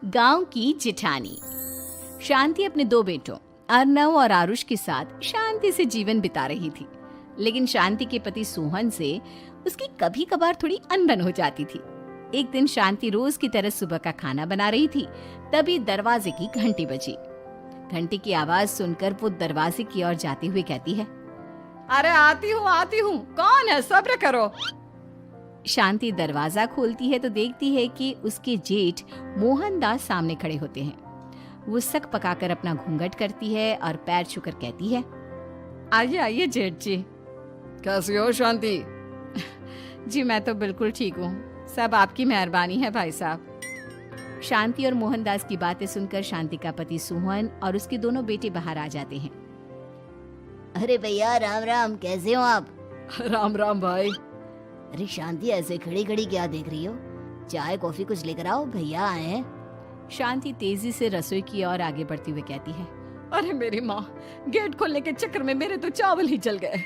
गांव की जिठानी। शांति अपने दो बेटों अर्नव और आरुष के साथ शांति से जीवन बिता रही थी, लेकिन शांति के पति सोहन से उसकी कभी कभार थोड़ी अनबन हो जाती थी। एक दिन शांति रोज की तरह सुबह का खाना बना रही थी, तभी दरवाजे की घंटी बजी। घंटी की आवाज सुनकर वो दरवाजे की ओर जाते हुए कहती है, अरे आती हूँ, कौन है, सब्र करो। शांति दरवाजा खोलती है तो देखती है कि उसके जेठ मोहनदास सामने खड़े होते हैं। वो सक पकाकर अपना घूंघट करती है और पैर छूकर कहती है, आइए आइए जेठ जी। कैसी हो शांति? जी मैं तो बिल्कुल ठीक हूँ, सब आपकी मेहरबानी है भाई साहब। शांति और मोहनदास की बातें सुनकर शांति का पति सोहन और उसके दोनों बेटे बाहर आ जाते हैं। अरे भैया राम राम, कैसे हो आप? राम राम भाई। अरे शांति, ऐसे खड़ी खड़ी क्या देख रही हो? चाय कॉफी कुछ लेकर आओ, भैया आए हैं। शांति तेजी से रसोई की ओर आगे बढ़ती हुई कहती है, अरे मेरी माँ, गेट खोलने के चक्कर में मेरे तो चावल ही जल गए।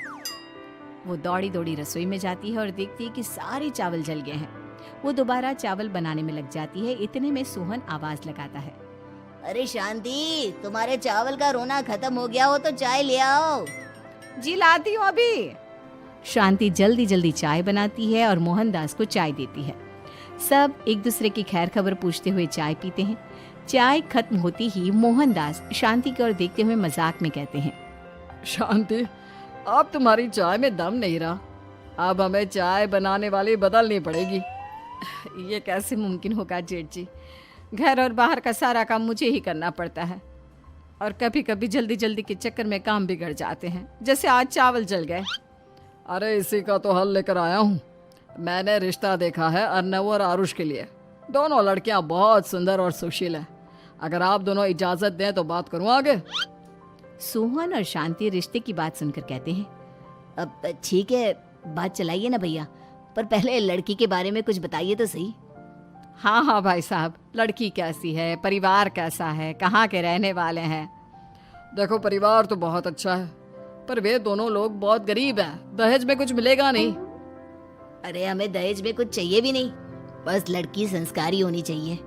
वो दौड़ी दौड़ी रसोई में जाती है और देखती है कि सारे चावल जल गए हैं। वो दोबारा चावल बनाने में लग जाती है। इतने में सोहन आवाज लगाता है, अरे शांति, तुम्हारे चावल का रोना खत्म हो गया हो तो चाय ले आओ। जी लाती हूँ अभी। शांति जल्दी जल्दी चाय बनाती है और मोहनदास को चाय देती है। सब एक दूसरे की खैर खबर पूछते हुए चाय पीते हैं। चाय खत्म होती ही मोहनदास शांति की ओर देखते हुए मजाक में कहते हैं, शांति, अब तुम्हारी चाय में दम नहीं रहा, अब हमें चाय बनाने वाली बदलनी पड़ेगी। ये कैसे मुमकिन होगा जेठ जी, घर और बाहर का सारा काम मुझे ही करना पड़ता है और कभी कभी जल्दी जल्दी के चक्कर में काम बिगड़ जाते हैं, जैसे आज चावल जल गए। अरे इसी का तो हल लेकर आया हूँ। मैंने रिश्ता देखा है अर्नव और आरुष के लिए। दोनों लड़कियां बहुत सुंदर और सुशील हैं। अगर आप दोनों इजाजत दें तो बात करूँ आगे। सोहन और शांति रिश्ते की बात सुनकर कहते हैं, अब ठीक है, बात चलाइए ना भैया, पर पहले लड़की के बारे में कुछ बताइए तो सही। हाँ हाँ भाई साहब, लड़की कैसी है, परिवार कैसा है, कहाँ के रहने वाले हैं? देखो, परिवार तो बहुत अच्छा है, पर वे दोनों लोग बहुत गरीब हैं। दहेज में कुछ मिलेगा नहीं। अरे हमें दहेज में कुछ चाहिए भी नहीं, बस लड़की संस्कारी होनी चाहिए।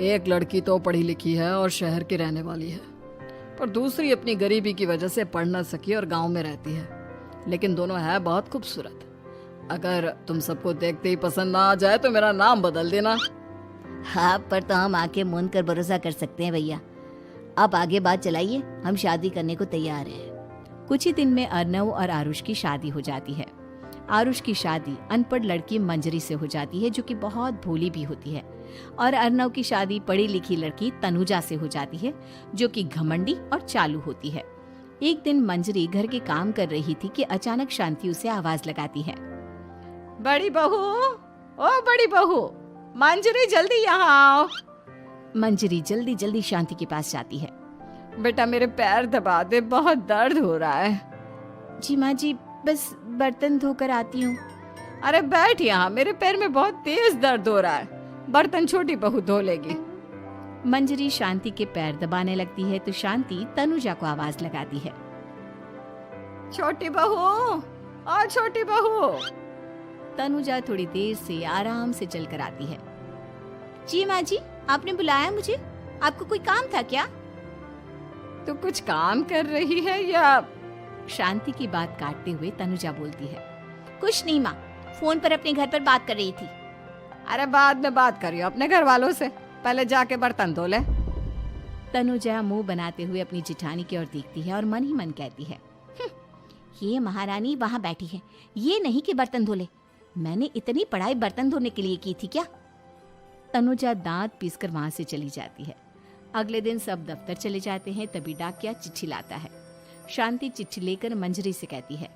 एक लड़की तो पढ़ी लिखी है और शहर की रहने वाली है, पर दूसरी अपनी गरीबी की वजह से पढ़ न सकी और गांव में रहती है, लेकिन दोनों है बहुत खूबसूरत। अगर तुम सबको देखते ही पसंद ना आ जाए तो मेरा नाम बदल देना। हाँ, पर तो हम आंखें मूंद कर भरोसा कर सकते हैं भैया। आप आगे बात चलाइए, हम शादी करने को तैयार हैं। कुछ ही दिन में अर्नव और आरुष की शादी हो जाती है। आरुष की शादी अनपढ़ लड़की मंजरी से हो जाती है, जो कि बहुत भोली भी होती है, और अर्नव की शादी पढ़ी लिखी लड़की तनुजा से हो जाती है, जो कि घमंडी और चालू होती है। एक दिन मंजरी घर के काम कर रही थी कि अचानक शांति उसे आवाज लगाती है, बड़ी बहू, ओ बड़ी बहू, मंजरी जल्दी यहाँ आओ। मंजरी जल्दी जल्दी शांति के पास जाती है। बेटा मेरे पैर दबा दे, बहुत दर्द हो रहा है। जी माँ जी, बस बर्तन धोकर आती हूँ। अरे बैठ यहाँ, मेरे पैर में बहुत तेज दर्द हो रहा है, बर्तन छोटी बहू धो लेगी। मंजरी शांति के पैर दबाने लगती है तो शांति तनुजा को आवाज लगाती है, छोटी बहू, और छोटी बहू। तनुजा थोड़ी देर से आराम से चलकर आती है। जी माँ जी, आपने बुलाया मुझे? आपको कोई काम था क्या? तू कुछ काम कर रही है या? शांति की बात काटते हुए तनुजा बोलती है, कुछ नहीं माँ, फोन पर अपने घर पर बात कर रही थी। अरे बाद में बात करियो अपने घर वालों से, पहले जाके बर्तन धो ले। तनुजा मुंह बनाते हुए अपनी जिठानी की ओर देखती है और मन ही मन कहती है, ये महारानी वहाँ बैठी है, ये नहीं कि बर्तन धो ले। मैंने इतनी पढ़ाई बर्तन धोने के लिए की थी क्या? तनुजा दांत पीसकर वहां से चली जाती है। अगले दिन सब दफ्तर चले जाते हैं, तभी डाकिया चिट्ठी लाता है। शांति चिट्ठी लेकर मंजरी से कहती है,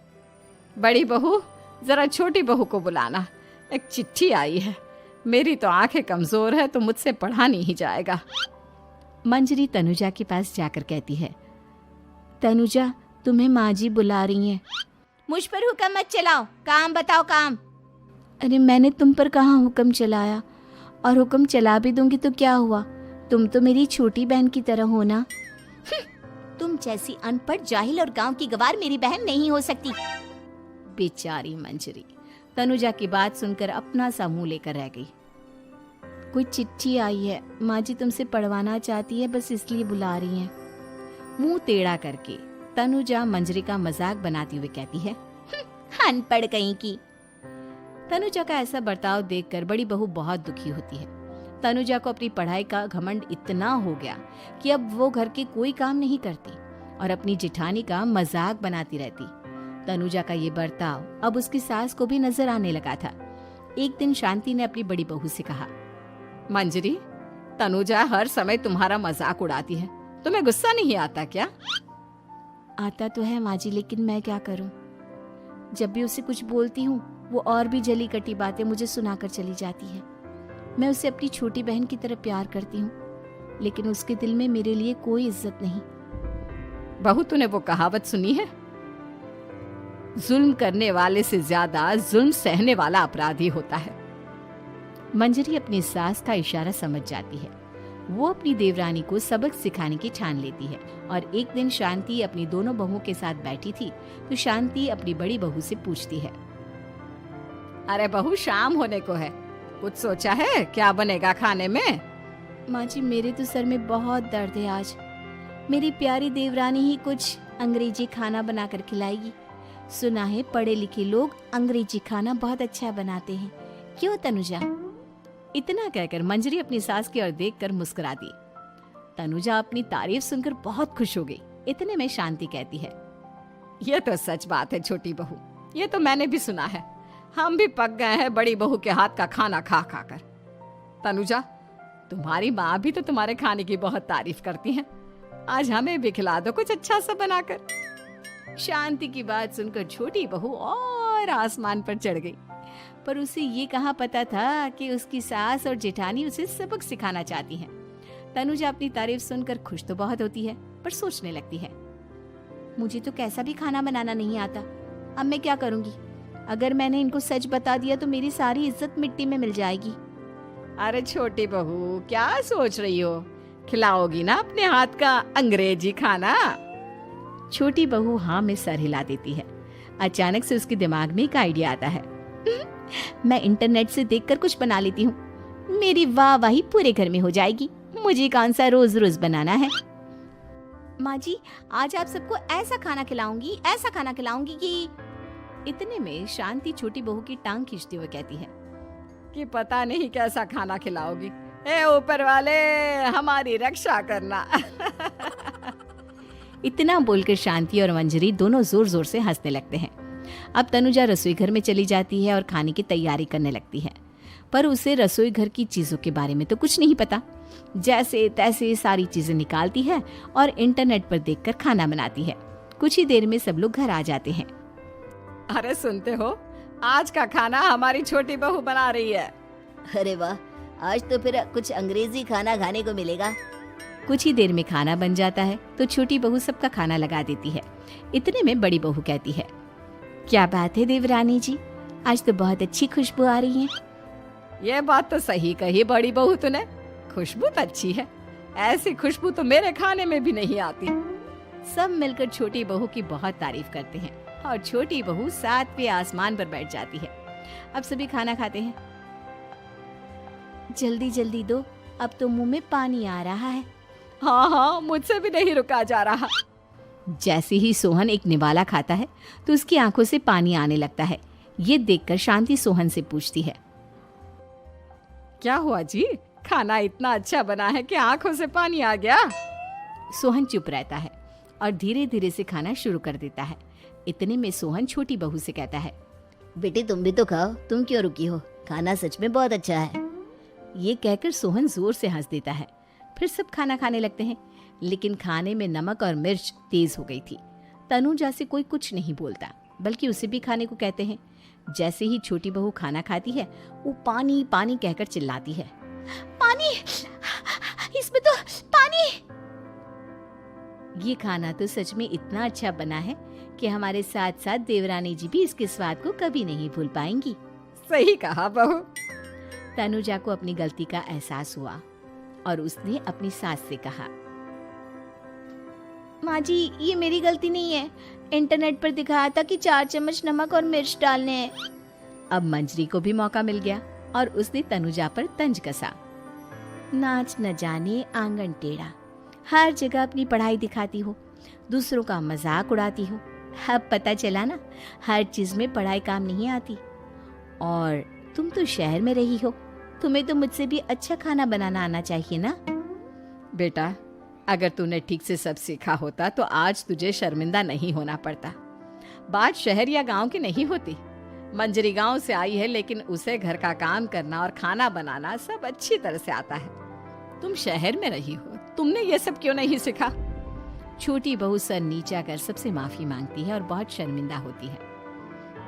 बड़ी बहू, जरा छोटी बहू को बुलाना, एक चिट्ठी आई है। मेरी तो आंखें कमजोर है तो मुझसे पढ़ा नहीं जाएगा। मंजरी तनुजा के पास जाकर कहती है, तनुजा, तुम्हें माँ जी बुला रही हैं। मुझ पर हुक्म मत चलाओ, काम बताओ काम। अरे मैंने तुम पर कहाँ हुक्म चलाया, और हुक्म चला भी दूंगी तो क्या हुआ, तुम तो मेरी छोटी बहन की तरह हो ना। तुम जैसी अनपढ़, जाहिल और गांव की गवार मेरी बहन नहीं हो सकती। बेचारी मंजरी तनुजा की बात सुनकर अपना सा मुंह लेकर रह गई। कोई चिट्ठी आई है, माँ जी तुमसे पढ़वाना चाहती है, बस इसलिए बुला रही हैं। मुंह टेढ़ा करके तनुजा मंजरी का मजाक बनाती हुए कहती है, अनपढ़ कहीं की। तनुजा का ऐसा बर्ताव देखकर बड़ी बहू बहुत दुखी होती है। तनुजा को अपनी पढ़ाई का घमंड इतना हो गया कि अब वो घर के कोई काम नहीं करती और अपनी जिठानी का मजाक बनाती रहती। तनुजा का ये बर्ताव अब उसकी सास को भी नजर आने लगा था। एक दिन शांति ने अपनी बड़ी बहू से कहा, मंजरी, तनुजा हर समय तुम्हारा मजाक उड़ाती है, तुम्हें गुस्सा नहीं आता क्या? आता तो है माँ जी, लेकिन मैं क्या करूं? जब भी उसे कुछ बोलती हूँ वो और भी जली कटी बातें मुझे सुनाकर चली जाती है। मैं उसे अपनी छोटी बहन की तरह प्यार करती हूँ, लेकिन उसके दिल में मेरे लिए कोई इज्जत नहीं। बहू, तूने वो कहावत सुनी है, जुल्म करने वाले से ज्यादा जुल्म सहने वाला अपराधी होता है। मंजरी अपनी सास का इशारा समझ जाती है। वो अपनी देवरानी को सबक सिखाने की ठान लेती है और एक दिन शांति अपनी दोनों बहुओं के साथ बैठी थी तो शांति अपनी बड़ी बहू से पूछती है, अरे बहू, शाम होने को है, कुछ सोचा है क्या बनेगा खाने में? माँ जी, मेरे तो सर में बहुत दर्द है आज। मेरी प्यारी देवरानी ही कुछ अंग्रेजी खाना बनाकर खिलाएगी। सुना है पढ़े लिखे लोग अंग्रेजी खाना बहुत अच्छा बनाते हैं, क्यों तनुजा? इतना कहकर मंजरी अपनी सास की ओर देखकर मुस्कुरा दी। तनुजा अपनी तारीफ सुनकर बहुत खुश हो गई। इतने में शांति कहती है, ये तो सच बात है छोटी बहू, ये तो मैंने भी सुना है। हम भी पक गए हैं बड़ी बहू के हाथ का खाना खा खा कर। तनुजा, तुम्हारी माँ भी तो तुम्हारे खाने की बहुत तारीफ करती हैं। आज हमें भी खिला दो कुछ अच्छा सा बनाकर। शांति की बात सुनकर छोटी बहू और आसमान पर चढ़ गई, पर उसे ये कहाँ पता था कि उसकी सास और जेठानी उसे सबक सिखाना चाहती हैं। तनुजा अपनी तारीफ सुनकर खुश तो बहुत होती है, पर सोचने लगती है, मुझे तो कैसा भी खाना बनाना नहीं आता। अब मैं क्या करूंगी? अगर मैंने इनको सच बता दिया तो मेरी सारी इज्जत मिट्टी में मिल जाएगी। अरे छोटी बहू, क्या सोच रही हो? खिलाओगी ना अपने हाथ का अंग्रेजी खाना? छोटी बहू हाँ में सर हिला देती है। अचानक से उसके दिमाग में एक आइडिया आता है। मैं इंटरनेट से देखकर कुछ बना लेती हूँ, मेरी वाहवाही पूरे घर में हो जाएगी। मुझे कौन सा रोज रोज बनाना है। माँ जी, आज आप सबको ऐसा खाना खिलाऊंगी, ऐसा खाना खिलाऊंगी कि। इतने में शांति छोटी बहू की टांग खींचते हुए कहती है कि पता नहीं कैसा खाना खिलाओगी। ए ऊपर वाले, हमारी रक्षा करना। इतना बोलकर शांति और मंजरी दोनों जोर जोर से हंसने लगते हैं। अब तनुजा रसोई घर में चली जाती है और खाने की तैयारी करने लगती है, पर उसे रसोई घर की चीजों के बारे में तो कुछ नहीं पता। जैसे तैसे सारी चीजें निकालती है और इंटरनेट पर देखकर खाना बनाती है। कुछ ही देर में सब लोग घर आ जाते हैं। अरे सुनते हो, आज का खाना हमारी छोटी बहू बना रही है। अरे वाह, आज तो फिर कुछ अंग्रेजी खाना खाने को मिलेगा। कुछ ही देर में खाना बन जाता है तो छोटी बहू सबका खाना लगा देती है। इतने में बड़ी बहू कहती है, क्या बात है देवरानी जी, आज तो बहुत अच्छी खुशबू आ रही है। ये बात तो सही कही बड़ी बहू तूने, खुशबू तो अच्छी है। ऐसी खुशबू तो मेरे खाने में भी नहीं आती। सब मिलकर छोटी बहू की बहुत तारीफ करते हैं और छोटी बहू 7वें आसमान पर बैठ जाती है। अब सभी खाना खाते हैं। जल्दी जल्दी दो, अब तो मुंह में पानी आ रहा है। हाँ हाँ, मुझसे भी नहीं रुका जा रहा। जैसे ही सोहन एक निवाला खाता है तो उसकी आंखों से पानी आने लगता है। ये देखकर शांति सोहन से पूछती है, क्या हुआ जी, खाना इतना अच्छा बना है कि आंखों से पानी आ गया? सोहन चुप रहता है और धीरे धीरे से खाना शुरू कर देता है। इतने में सोहन छोटी बहू से कहता है, बेटी तुम भी तो खाओ, तुम क्यों रुकी हो? खाना सच में बहुत अच्छा है। ये कहकर सोहन जोर से हंस देता है। फिर सब खाना खाने लगते हैं, लेकिन खाने में नमक और मिर्च तेज हो गई थी। तनुजा से कोई कुछ नहीं बोलता, बल्कि उसे भी खाने को कहते हैं। जैसे ही छोटी बहू खाना खाती है वो पानी पानी कहकर चिल्लाती है, पानी, इसमें तो पानी। ये खाना तो सच में इतना अच्छा बना है कि हमारे साथ साथ देवरानी जी भी इसके स्वाद को कभी नहीं भूल पाएंगी। सही कहा बहू। तनुजा को अपनी गलती का एहसास हुआ और उसने अपनी सास से कहा, माँ जी ये मेरी गलती नहीं है, इंटरनेट पर दिखाया था कि 4 चम्मच नमक और मिर्च डालने हैं। अब मंजरी को भी मौका मिल गया और उसने तनुजा पर तंज कसा। नाच न जाने आंगन टेढ़ा, हर जगह अपनी पढ़ाई दिखाती हो, दूसरों का मजाक उड़ाती हो। अब पता चला ना, हर चीज में पढ़ाई काम नहीं आती। और तुम तो शहर में रही हो, तुम्हें तो मुझसे भी अच्छा खाना बनाना आना चाहिए ना। बेटा, अगर तूने ठीक से सब सीखा होता तो आज तुझे शर्मिंदा नहीं होना पड़ता। बात शहर या गांव की नहीं होती। मंजरी गांव से आई है, लेकिन उसे घर का काम करना और खाना बनाना सब अच्छी तरह से आता है। तुम शहर में रही हो, तुमने ये सब क्यों नहीं सीखा? छोटी बहू सर नीचा कर सबसे माफी मांगती है और बहुत शर्मिंदा होती है।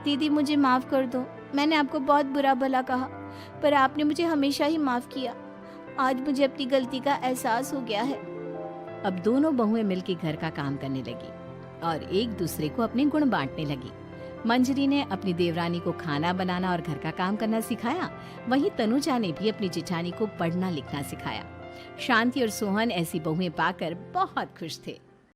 दीदी मुझे माफ कर दो, मैंने आपको बहुत बुरा भला कहा, पर आपने मुझे हमेशा ही माफ किया। आज मुझे अपनी गलती का एहसास हो गया है। अब दोनों बहुएं मिलकर घर का काम करने लगी और एक दूसरे को अपने गुण बांटने लगी। मंजरी ने अपनी देवरानी को खाना बनाना और घर का काम करना सिखाया, वहीं तनुजा ने भी अपनी जेठानी को पढ़ना लिखना सिखाया। शांति और सोहन ऐसी बहुएं पाकर बहुत खुश थे।